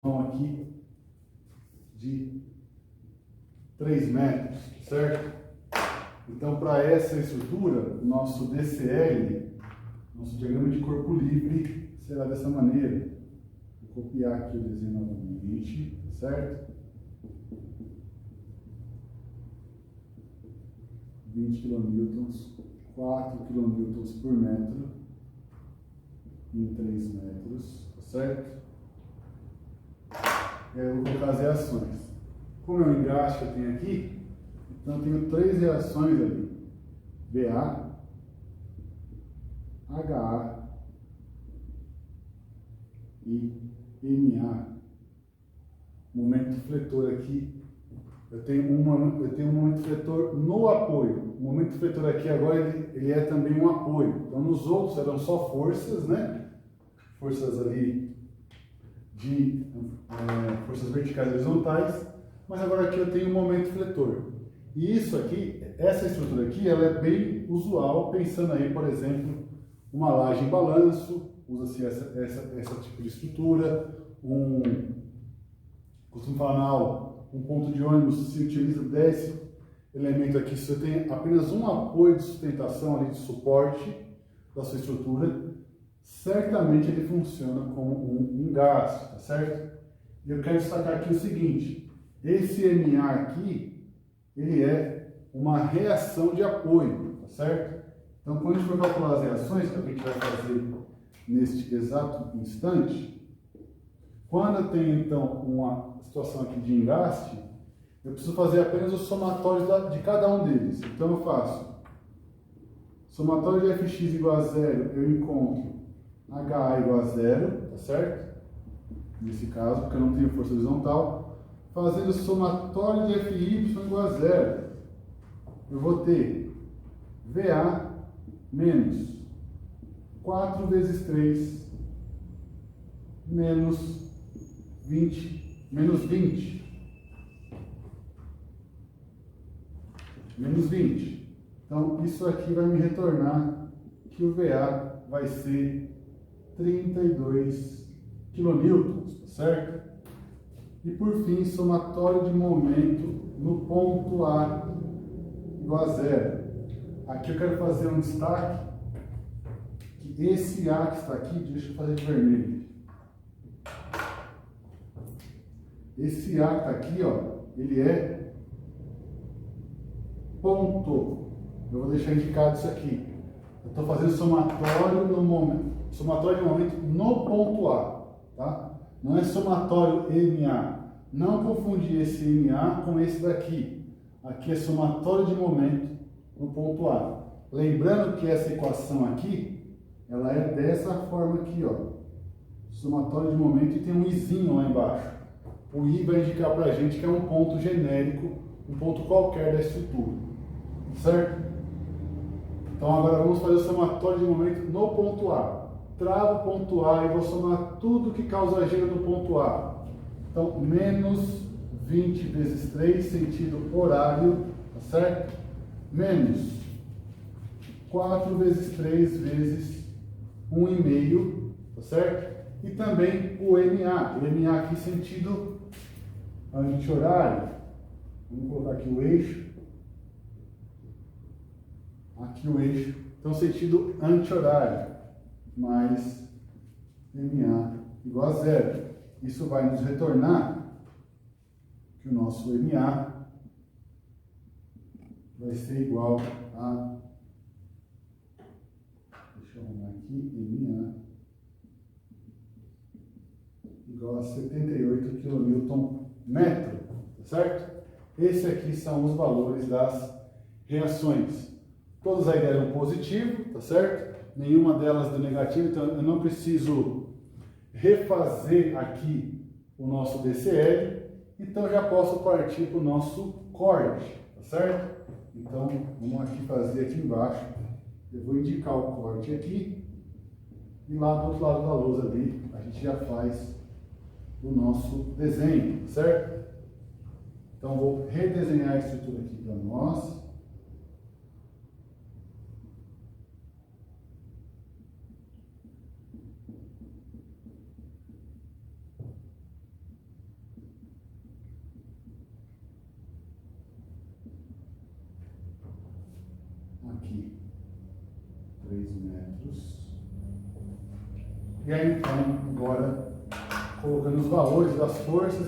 aqui de 3 metros, certo? Então, para essa estrutura, nosso DCL, nosso diagrama de corpo livre, será dessa maneira. Vou copiar aqui o desenho novamente, certo? 20 kN, 4 kN por metro, em 3 metros, certo? E aí eu vou colocar as reações. Como é o engaste que eu tenho aqui, então eu tenho 3 reações ali. VA, HA e MA. Momento fletor aqui. Eu tenho um momento fletor no apoio. O momento fletor aqui agora ele é também um apoio. Então nos outros eram só forças, né? Forças ali de forças verticais e horizontais. Mas agora aqui eu tenho um momento fletor. E isso aqui, essa estrutura aqui, ela é bem usual, pensando aí, por exemplo, uma laje em balanço, usa-se essa tipo de estrutura, costumo falar na aula, um ponto de ônibus se utiliza desse elemento aqui, se você tem apenas um apoio de sustentação ali, de suporte da sua estrutura, certamente ele funciona como um engaste, tá certo? E eu quero destacar aqui o seguinte, esse MA aqui, ele é uma reação de apoio, tá certo? Então, quando a gente for calcular as reações, que a gente vai fazer neste exato instante, quando eu tenho, então, uma situação aqui de engaste, eu preciso fazer apenas o somatório de cada um deles. Então, eu faço somatório de Fx igual a 0, eu encontro HA igual a 0, tá certo? Nesse caso, porque eu não tenho força horizontal. Fazendo somatório de Fy igual a 0, eu vou ter VA menos 4 vezes 3 menos 20, menos 20. Menos 20. Então, isso aqui vai me retornar que o VA vai ser 32 kN, certo? E por fim, somatório de momento no ponto A igual a 0. Aqui eu quero fazer um destaque, que esse A que está aqui, deixa eu fazer de vermelho. Esse A que está aqui, ó, ele é ponto. Eu vou deixar indicado isso aqui. Eu estou fazendo somatório de momento no ponto A, tá? Não é somatório MA. Não confundir esse MA com esse daqui. Aqui é somatório de momento no ponto A. Lembrando que essa equação aqui, ela é dessa forma aqui, ó. Somatório de momento e tem um izinho lá embaixo. O I vai indicar para a gente que é um ponto genérico, um ponto qualquer da estrutura. Certo? Então agora vamos fazer o somatório de momento no ponto A. Travo o ponto A e vou somar tudo que causa giro no ponto A. Então, menos 20 vezes 3, sentido horário, tá certo? Menos 4 vezes 3 vezes 1,5, tá certo? E também o MA. O MA aqui, sentido anti-horário. Vamos colocar aqui o eixo. Aqui o eixo. Então, sentido anti-horário. Mais MA igual a 0. Isso vai nos retornar que o nosso MA vai ser igual a... Deixa eu arrumar aqui. MA igual a 78 kN/metro, tá certo? Esses aqui são os valores das reações. Todas aí deram positivo, tá certo? Nenhuma delas deu negativo, então eu não preciso refazer aqui o nosso DCL, então já posso partir para o nosso corte, tá certo? Então vamos aqui fazer aqui embaixo, eu vou indicar o corte aqui, e lá do outro lado da lousa ali, a gente já faz o nosso desenho, certo? Então vou redesenhar a estrutura aqui para nós. E aí então, agora, colocando os valores das forças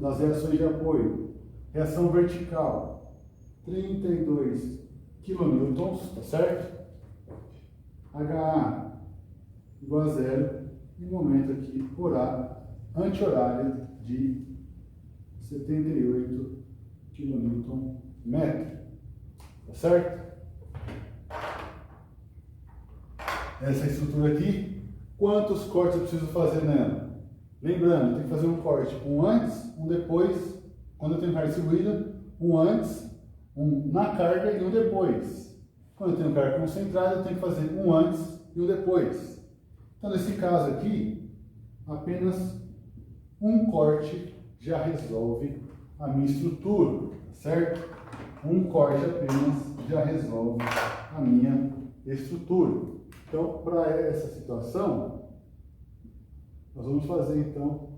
das reações de apoio. Reação vertical, 32 kN, tá certo? HA igual a 0, e momento aqui, anti-horário de 78 kN, tá certo? Essa estrutura aqui, quantos cortes eu preciso fazer nela? Lembrando, eu tenho que fazer um corte, um antes, um depois, quando eu tenho carga distribuída, um antes, um na carga e um depois. Quando eu tenho carga concentrada, eu tenho que fazer um antes e um depois. Então, nesse caso aqui, apenas um corte já resolve a minha estrutura, certo? Um corte apenas já resolve a minha estrutura. Então, para essa situação, nós vamos fazer então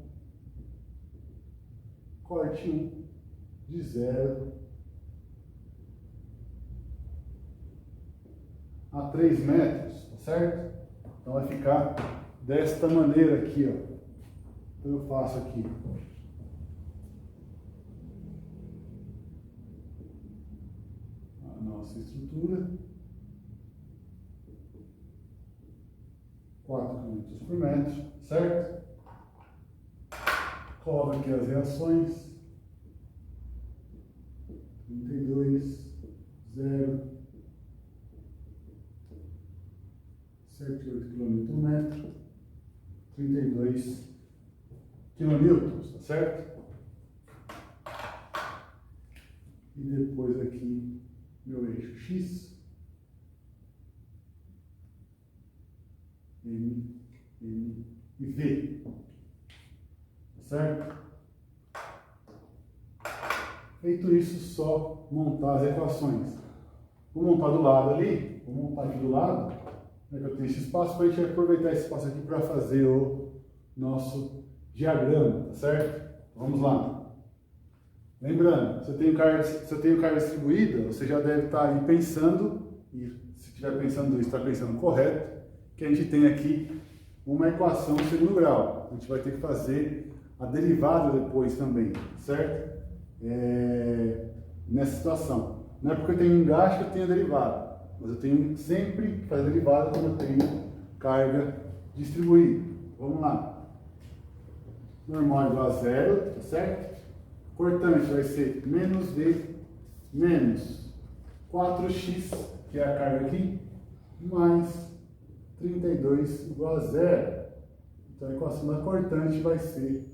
corte 1 de 0 a 3 metros, tá certo? Então vai ficar desta maneira aqui, ó. Então eu faço aqui a nossa estrutura, 4 km por metro, certo? Coloco aqui as reações, 32, 0, 78 kN por metro, 32 kN, tá certo? E depois aqui, meu eixo X, M e V, tá certo? Feito isso, só montar as equações. Vou montar do lado ali, vou montar aqui do lado, né, que eu tenho esse espaço, para a gente aproveitar esse espaço aqui para fazer o nosso diagrama, tá certo? Vamos lá. Lembrando, se eu tenho carga distribuída, você já deve estar aí pensando, e se estiver pensando isso, está pensando correto, que a gente tem aqui uma equação de segundo grau. A gente vai ter que fazer a derivada depois também, certo? Nessa situação. Não é porque eu tenho engaste que eu tenho derivada, mas eu tenho sempre que fazer derivada quando eu tenho carga distribuída. Vamos lá. Normal igual a 0, tá certo? Cortante vai ser menos V menos 4x, que é a carga aqui, mais 32 igual a 0. Então a equação da cortante vai ser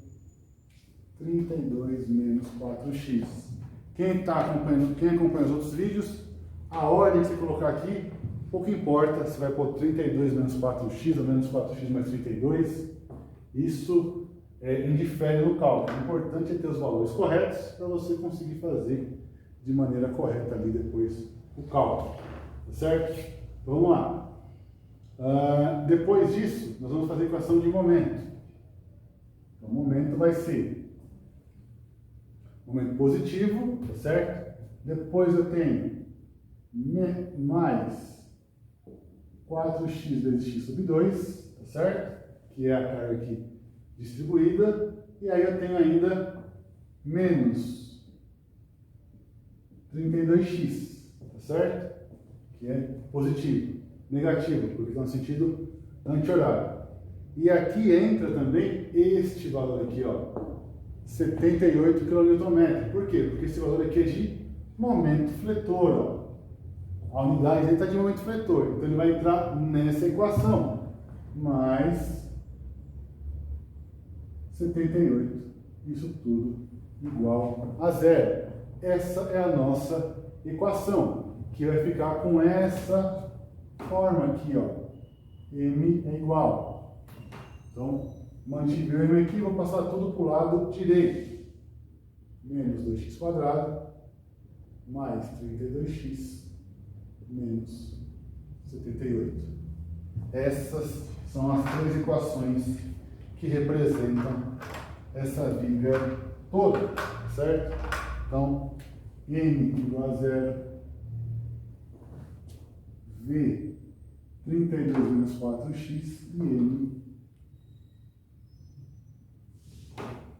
32 menos 4x. Quem acompanha os outros vídeos, a ordem que você colocar aqui, pouco importa se vai pôr 32 menos 4x ou menos 4x mais 32. Isso indifere no cálculo. O importante é ter os valores corretos para você conseguir fazer de maneira correta ali depois o cálculo. Tá certo? Vamos lá. Depois disso, nós vamos fazer a equação de momento. Então, o momento vai ser momento positivo, tá certo? Depois eu tenho mais 4x vezes x sobre 2, tá certo? Que é a carga aqui distribuída. E aí eu tenho ainda menos 32x, tá certo? Que é positivo. Negativo, porque está no sentido anti-horário. E aqui entra também este valor aqui, ó. 78 kN. Por quê? Porque esse valor aqui é de momento fletor, ó. A unidade aí está de momento fletor, então ele vai entrar nessa equação, mais 78, isso tudo igual a 0. Essa é a nossa equação, que vai ficar com essa forma aqui, ó. M é igual. Então, mantive o M aqui, vou passar tudo para o lado direito. Menos 2x² mais 32x menos 78. Essas são as três equações que representam essa viga toda, certo? Então, M igual a 0, V 32 menos 4x e n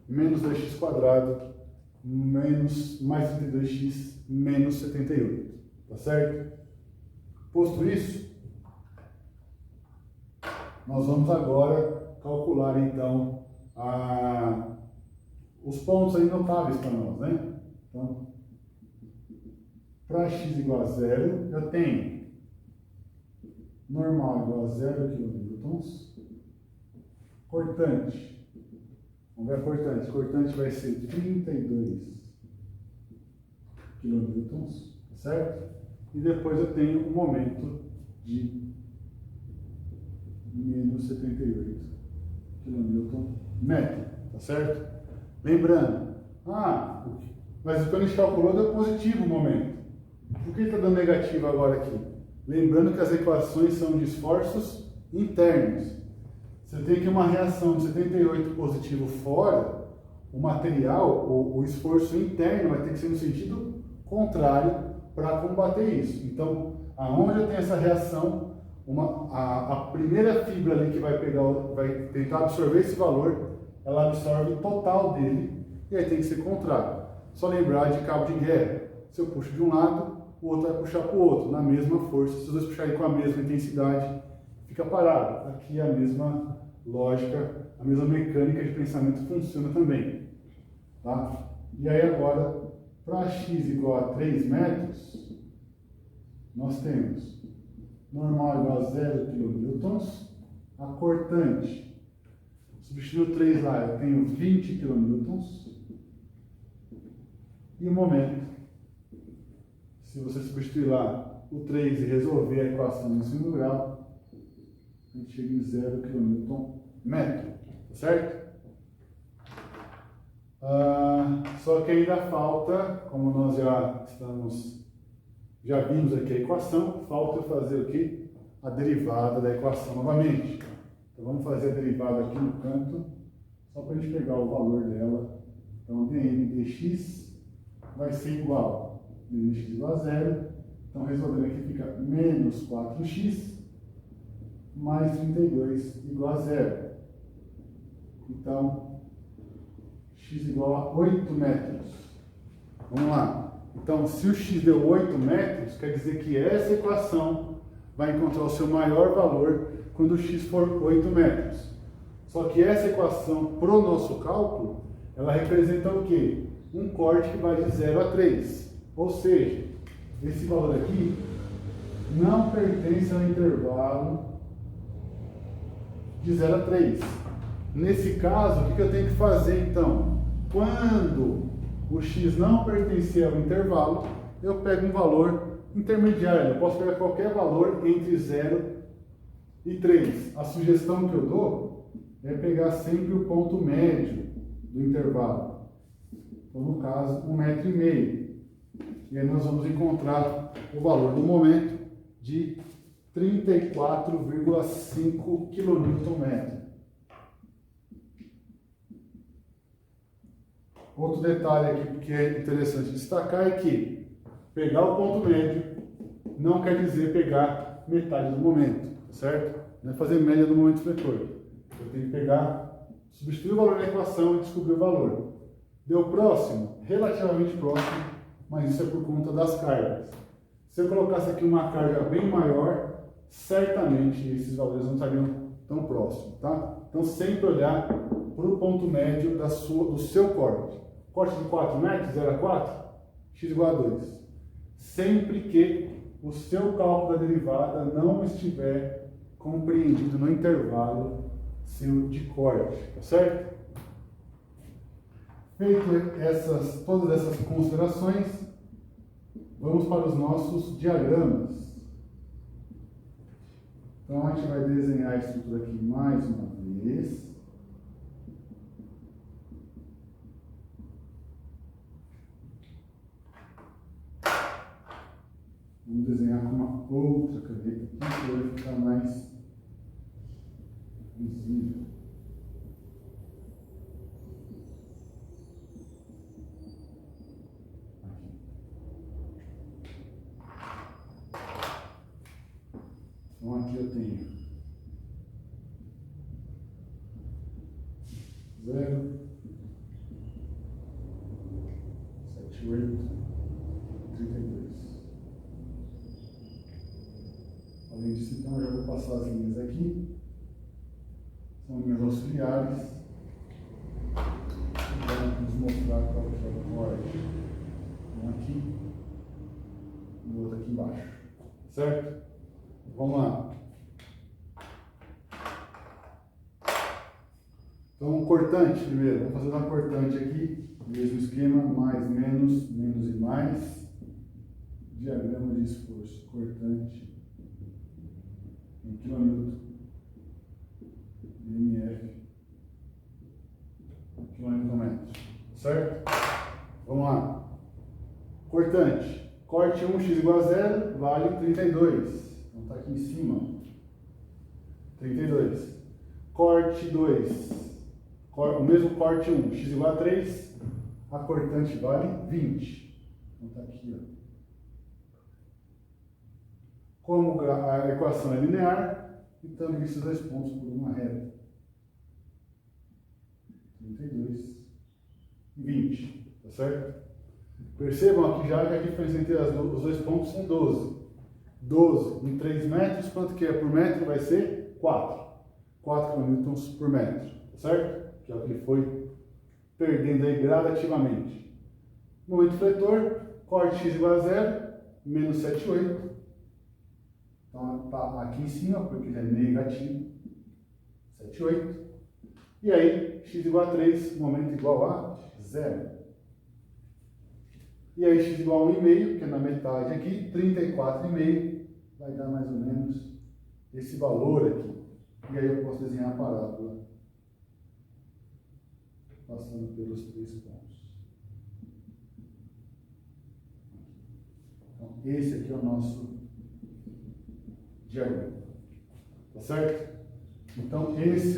menos 2x quadrado menos mais 32x menos 78, tá certo? Posto isso, nós vamos agora calcular então os pontos aí notáveis para nós, né? Então, para x igual a 0, eu tenho normal igual a 0 kN, cortante, vamos ver a cortante, cortante vai ser 32 kN, tá certo? E depois eu tenho um momento de menos 78 kN, tá certo? Lembrando, mas quando a gente calculou deu positivo o momento. Por que está dando negativo agora aqui? Lembrando que as equações são de esforços internos. Você tem aqui uma reação de 78 positivo fora, o material, o esforço interno vai ter que ser no sentido contrário para combater isso. Então, aonde eu tenho essa reação, a primeira fibra ali que vai tentar absorver esse valor, ela absorve o total dele, e aí tem que ser contrário. Só lembrar de cabo de guerra. Se eu puxo de um lado, o outro vai puxar para o outro, na mesma força. Se os dois puxarem com a mesma intensidade, fica parado. Aqui a mesma lógica, a mesma mecânica de pensamento funciona também. Tá? E aí agora, para x igual a 3 metros, nós temos normal igual a 0 kN, a cortante, substituindo 3 lá, eu tenho 20 kN, e o momento, se você substituir lá o 3 e resolver a equação no segundo grau, a gente chega em 0 kN/metro, tá certo? Só que ainda falta, como nós já vimos aqui a equação, falta eu fazer o quê? A derivada da equação novamente. Então vamos fazer a derivada aqui no canto, só para a gente pegar o valor dela. Então dn dx vai ser igual a dn dx igual a 0. Então resolvendo aqui fica menos 4x mais 32 igual a 0. Então, x igual a 8 metros. Vamos lá. Então, se o x deu 8 metros, quer dizer que essa equação vai encontrar o seu maior valor quando o x for 8 metros. Só que essa equação, para o nosso cálculo, ela representa o quê? Um corte que vai de 0 a 3. Ou seja, esse valor aqui não pertence ao intervalo de 0 a 3. Nesse caso, o que eu tenho que fazer então? Quando o x não pertencer ao intervalo, eu pego um valor intermediário. Eu posso pegar qualquer valor entre 0 e 3. A sugestão que eu dou é pegar sempre o ponto médio do intervalo. Então, no caso, 1,5 metro. E aí nós vamos encontrar o valor do momento de 34,5 kN/metro. Outro detalhe aqui que é interessante destacar é que pegar o ponto médio não quer dizer pegar metade do momento, certo? Não é fazer média do momento fletor. Eu tenho que pegar, substituir o valor na equação e descobrir o valor. Deu próximo? Relativamente próximo, mas isso é por conta das cargas. Se eu colocasse aqui uma carga bem maior, certamente esses valores não estariam tão próximos, tá? Então sempre olhar para o ponto médio do seu corte. Corte de 4 metros, 0 a 4, x igual a 2. Sempre que o seu cálculo da derivada não estiver compreendido no intervalo seu de corte, tá certo? Feito todas essas considerações, vamos para os nossos diagramas. Então a gente vai desenhar a estrutura aqui mais uma vez. Vamos desenhar com uma outra caneta aqui, para ele ficar mais visível. Então aqui eu tenho 0, 78, 32. Além disso, então, eu já vou passar as linhas aqui. São linhas auxiliares. Vamos mostrar qual que é o corte. Um aqui e o outro aqui embaixo. Certo? Vamos lá. Então, cortante primeiro. Vamos fazer uma cortante aqui. Mesmo esquema, mais, menos, menos e mais. Diagrama de esforço. Cortante em quilômetro de MF quilômetro metro. Certo? Vamos lá. Cortante. Corte 1, x igual a 0, vale 32. Então está aqui em cima. 32. Corte 2. O mesmo corte 1, x igual a 3, a cortante vale 20. Então está aqui, ó. Como a equação é linear, então divide esses dois pontos por uma reta. 32 e 20, tá certo? Percebam aqui já que a diferença entre os dois pontos é 12. 12 em 3 metros, quanto que é por metro? Vai ser 4. 4 kN por metro, tá certo? Que é o que ele foi perdendo aí gradativamente. Momento fletor, corte x igual a 0, menos 7,8. Então está aqui em cima, porque ele é negativo. 7,8. E aí, x igual a 3, momento igual a 0. E aí, x igual a 1,5, que é na metade aqui, 34,5, vai dar mais ou menos esse valor aqui. E aí eu posso desenhar a parábola passando pelos 3 pontos. Então, esse aqui é o nosso diagrama. Tá certo? Então, esse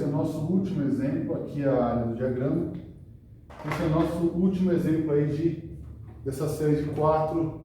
é o nosso último exemplo. Aqui é a área do diagrama. Esse é o nosso último exemplo aí dessa série de 4